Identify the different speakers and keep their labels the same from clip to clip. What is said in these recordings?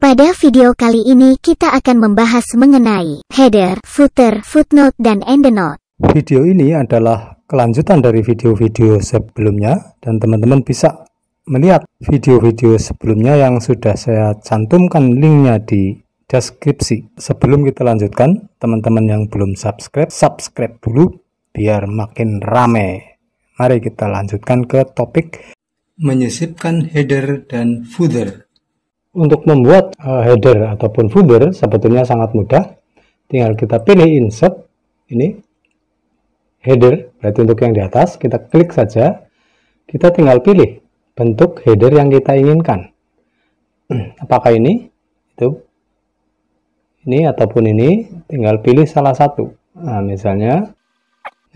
Speaker 1: Pada video kali ini kita akan membahas mengenai header, footer, footnote, dan endnote.
Speaker 2: Video ini adalah kelanjutan dari video-video sebelumnya dan teman-teman bisa melihat video-video sebelumnya yang sudah saya cantumkan linknya di deskripsi. Sebelum kita lanjutkan, teman-teman yang belum subscribe dulu biar makin rame. Mari kita lanjutkan ke topik menyisipkan header dan footer. Untuk membuat header ataupun footer sebetulnya sangat mudah. Tinggal kita pilih insert, ini header, berarti untuk yang di atas, kita klik saja. Kita tinggal pilih bentuk header yang kita inginkan. Apakah ini, ini ataupun ini, tinggal pilih salah satu. Nah, misalnya,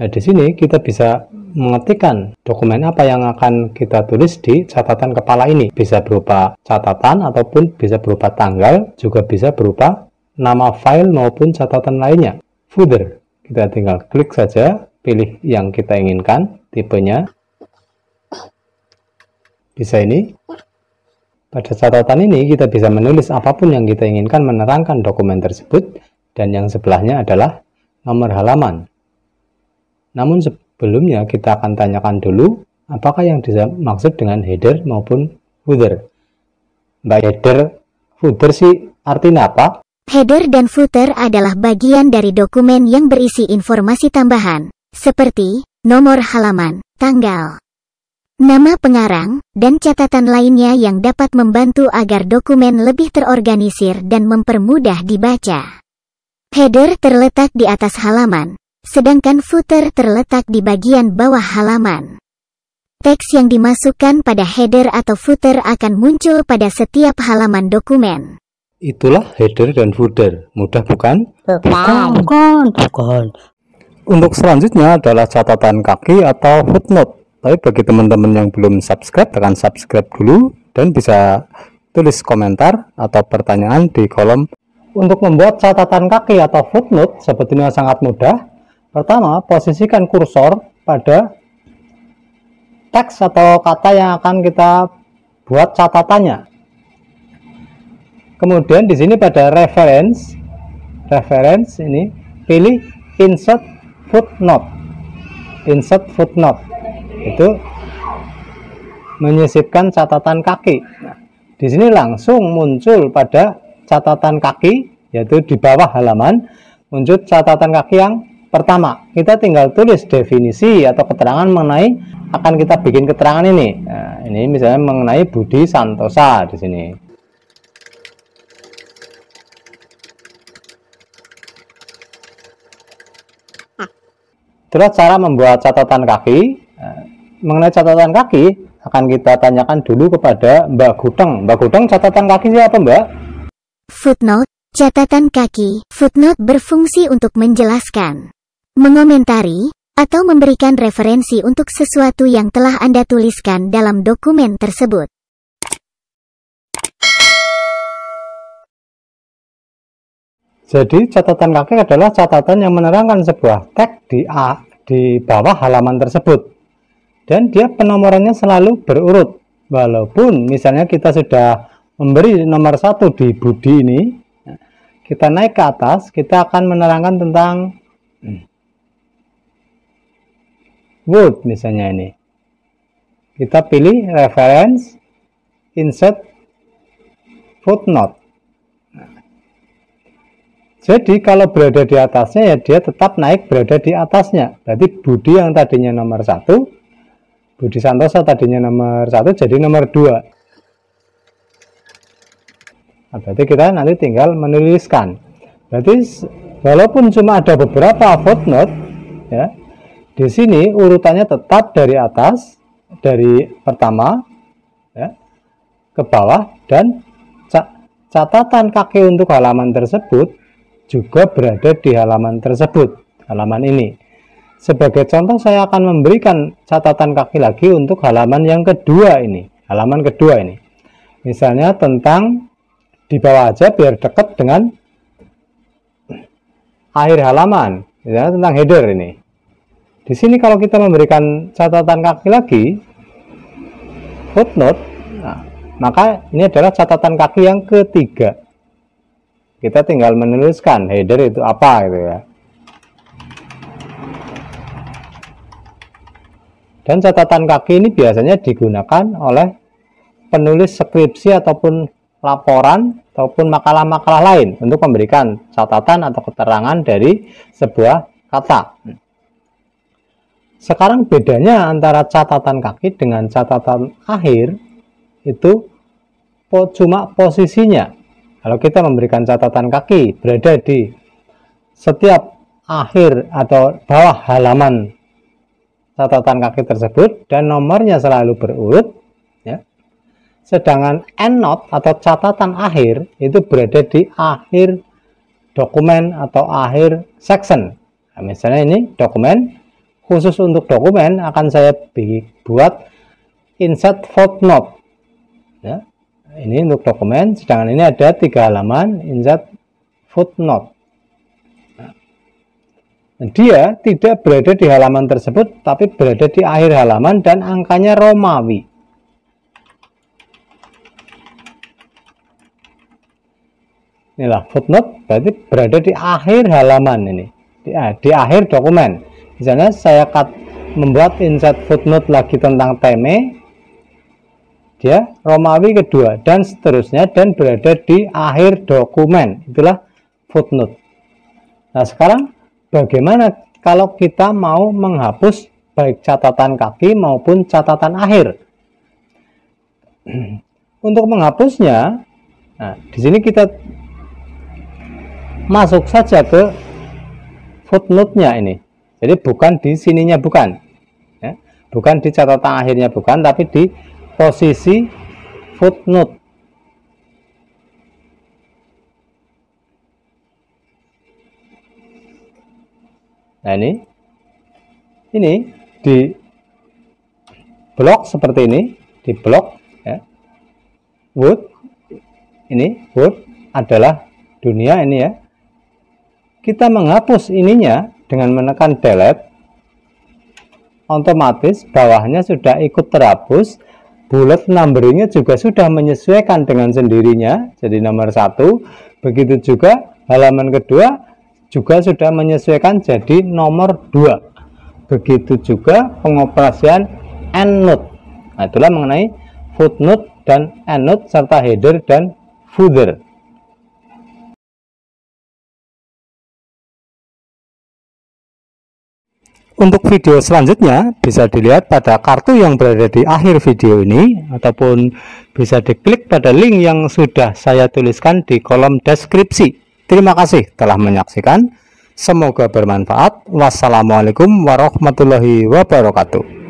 Speaker 2: di sini kita bisa mengetikkan dokumen apa yang akan kita tulis di catatan kepala ini. Bisa berupa catatan ataupun bisa berupa tanggal, juga bisa berupa nama file maupun catatan lainnya. Footer, kita tinggal klik saja, pilih yang kita inginkan, tipenya. Bisa ini. Pada catatan ini kita bisa menulis apapun yang kita inginkan menerangkan dokumen tersebut, dan yang sebelahnya adalah nomor halaman. Namun sebelumnya kita akan tanyakan dulu apakah yang dimaksud dengan header maupun footer. Mbak, header, footer sih artinya apa?
Speaker 1: Header dan footer adalah bagian dari dokumen yang berisi informasi tambahan, seperti nomor halaman, tanggal, nama pengarang, dan catatan lainnya yang dapat membantu agar dokumen lebih terorganisir dan mempermudah dibaca. Header terletak di atas halaman, sedangkan footer terletak di bagian bawah halaman. Teks yang dimasukkan pada header atau footer akan muncul pada setiap halaman dokumen.
Speaker 2: Itulah header dan footer. Mudah bukan?
Speaker 3: Bukan.
Speaker 2: Untuk selanjutnya adalah catatan kaki atau footnote. Tapi bagi teman-teman yang belum subscribe, tekan subscribe dulu dan bisa tulis komentar atau pertanyaan di kolom. Untuk membuat catatan kaki atau footnote sebetulnya sangat mudah. Pertama, posisikan kursor pada teks atau kata yang akan kita buat catatannya. Kemudian di sini pada reference ini pilih insert footnote. Insert footnote itu menyisipkan catatan kaki. Nah, di sini langsung muncul pada catatan kaki, yaitu di bawah halaman muncul catatan kaki yang pertama. Kita tinggal tulis definisi atau keterangan mengenai, akan kita bikin keterangan ini. Nah, ini misalnya mengenai Budi Santosa di sini. Terus cara membuat catatan kaki. Nah, mengenai catatan kaki akan kita tanyakan dulu kepada Mbak Guteng. Mbak Guteng, catatan kaki siapa, Mbak?
Speaker 1: Footnote, catatan kaki. Footnote berfungsi untuk menjelaskan, mengomentari, atau memberikan referensi untuk sesuatu yang telah Anda tuliskan dalam dokumen tersebut.
Speaker 2: Jadi catatan kaki adalah catatan yang menerangkan sebuah teks di bawah halaman tersebut. Dan dia penomorannya selalu berurut. Walaupun misalnya kita sudah memberi nomor 1 di Budi ini, kita naik ke atas, kita akan menerangkan tentang Word misalnya ini. Kita pilih reference, insert, footnote. Jadi kalau berada di atasnya ya dia tetap naik berada di atasnya. Berarti Budi yang tadinya nomor 1, Budi Santoso tadinya nomor 1 jadi nomor 2. Nah, berarti kita nanti tinggal menuliskan. Berarti walaupun cuma ada beberapa footnote ya, di sini urutannya tetap dari atas, dari pertama ya, ke bawah, dan catatan kaki untuk halaman tersebut juga berada di halaman tersebut, halaman ini. Sebagai contoh saya akan memberikan catatan kaki lagi untuk halaman yang kedua ini, halaman kedua ini. Misalnya tentang, di bawah aja biar dekat dengan akhir halaman, misalnya tentang header ini. Di sini kalau kita memberikan catatan kaki lagi, footnote, nah, maka ini adalah catatan kaki yang ketiga. Kita tinggal menuliskan header itu apa gitu ya. Dan catatan kaki ini biasanya digunakan oleh penulis skripsi ataupun laporan ataupun makalah-makalah lain untuk memberikan catatan atau keterangan dari sebuah kata. Sekarang bedanya antara catatan kaki dengan catatan akhir itu cuma posisinya. Kalau kita memberikan catatan kaki berada di setiap akhir atau bawah halaman catatan kaki tersebut dan nomornya selalu berurut, ya. Sedangkan endnote atau catatan akhir itu berada di akhir dokumen atau akhir section. Nah, misalnya ini dokumen, khusus untuk dokumen akan saya buat insert footnote, ya. Ini untuk dokumen, sedangkan ini ada 3 halaman insert footnote. Dia tidak berada di halaman tersebut, tapi berada di akhir halaman dan angkanya Romawi. Inilah footnote, berarti berada di akhir halaman ini, di akhir dokumen. Misalnya saya membuat insert footnote lagi tentang teme, dia Romawi kedua dan seterusnya dan berada di akhir dokumen. Itulah footnote. Nah, sekarang bagaimana kalau kita mau menghapus baik catatan kaki maupun catatan akhir? Untuk menghapusnya, nah, di sini kita masuk saja ke footnote-nya ini. Jadi bukan di sininya, bukan, ya. Bukan di catatan akhirnya, bukan, tapi di posisi footnote. Nah, ini di blok seperti ini, di blok, ya. Word, ini Word adalah dunia ini, ya. Kita menghapus ininya dengan menekan delete, otomatis bawahnya sudah ikut terhapus, bullet numberingnya juga sudah menyesuaikan dengan sendirinya jadi nomor 1. Begitu juga halaman kedua juga sudah menyesuaikan jadi nomor 2. Begitu juga pengoperasian endnote. Nah, itulah mengenai footnote dan endnote serta header dan footer.
Speaker 3: Untuk video selanjutnya bisa dilihat pada kartu yang berada di akhir video ini, ataupun bisa diklik pada link yang sudah saya tuliskan di kolom deskripsi. Terima kasih telah menyaksikan. Semoga bermanfaat. Wassalamualaikum warahmatullahi wabarakatuh.